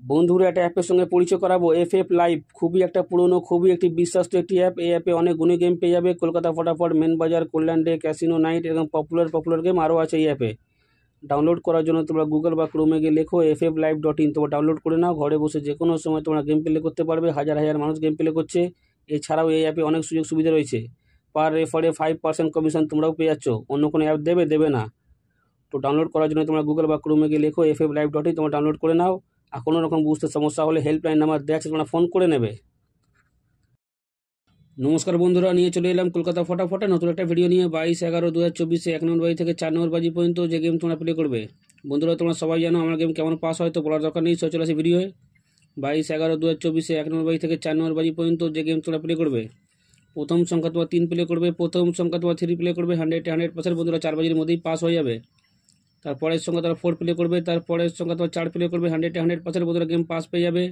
বন্ধুরা একটা অ্যাপের সঙ্গে পরিচয় করাবো, এফএফ লাইভ। খুবই একটা পুরনো, খুবই একটি বিশ্বস্ত একটি অ্যাপ। এই অ্যাপে অনেক গুণী গেম পেয়ে যাবে। কলকাতা ফটাফট, মেন বাজার, কল্যাণ ডে, ক্যাসিনো নাইট, এরকম পপুলার গেম আরও আছে এই অ্যাপে। ডাউনলোড করার জন্য তোমরা গুগল বা ক্রোমে গিয়ে লেখো fflive.in, তোমরা ডাউনলোড করে নাও। ঘরে বসে যে কোনো সময় তোমরা গেম প্লে করতে পারবে। হাজার হাজার মানুষ গেম প্লে করছে। এছাড়াও এই অ্যাপে অনেক সুযোগ সুবিধা রয়েছে। পার রেফারে 5% কমিশন তোমরাও পেয়ে যাচ্ছ। অন্য কোনো অ্যাপ দেবে না। তো ডাউনলোড করার জন্য তোমরা গুগল বা ক্রোমে গিয়ে লেখো fflive.in, তোমরা ডাউনলোড করে নাও। আর কোনো রকম বুঝতে সমস্যা হলে হেল্পলাইন নাম্বার দেওয়া আছে, তোমরা ফোন করে নেবে। নমস্কার বন্ধুরা, নিয়ে চলে এলাম কলকাতা ফটাফটে নতুন একটা ভিডিও নিয়ে। 22/11/2024 1 নম্বর বাজি থেকে 4 নম্বর বাজি পর্যন্ত যে গেম তোমরা প্লে করবে। বন্ধুরা তোমরা সবাই জানো আমার গেম কেমন পাস হয়, তো বলার দরকার নেই। চলে আসে ভিডিওয়ে। 22/11/2024 1 নম্বর বাজি থেকে 4 নম্বর বাজি পর্যন্ত যে গেম তোমরা প্লে করবে। প্রথম সংখ্যা তোমার 3 প্লে করবে, প্রথম সংখ্যা তোমার 3 প্লে করবে। 100% বন্ধুরা 4 বাজির মধ্যেই পাস হয়ে যাবে। তারপরের সংখ্যা তোমার 4 প্লে করবে, তারপরের সংখ্যা তোমার 4 প্লে করবে। 100% বন্ধুরা গেম পাস পেয়ে যাবে।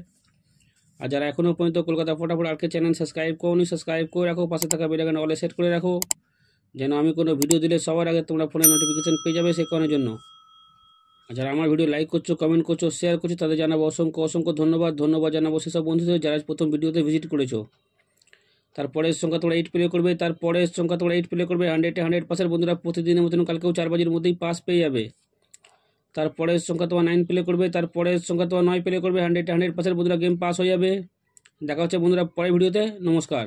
আর যারা এখনও পর্যন্ত কলকাতা ফটাফট আরকে চ্যানেল সাবস্ক্রাইব করোনি, সাবস্ক্রাইব করে রাখো। পাশে থাকা বেল আইকন অলে সেট করে রাখো, যেন আমি কোনো ভিডিও দিলে সবার আগে তোমরা ফোনে নোটিফিকেশন পেয়ে যাবে সেই কারণের জন্য। আর যারা আমার ভিডিও লাইক করছো, কমেন্ট করছো, শেয়ার করছো, তাদের জানাবো অসংখ্য ধন্যবাদ জানাবো সেসব বন্ধুদের যারা প্রথম ভিডিওতে ভিজিট করেছো। তারপরের সংখ্যা তোমরা 8 প্লে করবে, তারপরের সংখ্যা তোমরা 8 প্লে করবে। 100% বন্ধুরা প্রতিদিনের মতন কালকেও 4 বাজির মধ্যেই পাস পেয়ে যাবে। তারপরের সংখ্যা তোমার 9 প্লে করবে, তারপরের সংখ্যা তোমার 9 প্লে করবে। 100% বন্ধুরা গেম পাস হয়ে যাবে। দেখা হচ্ছে বন্ধুরা পরের ভিডিওতে। নমস্কার।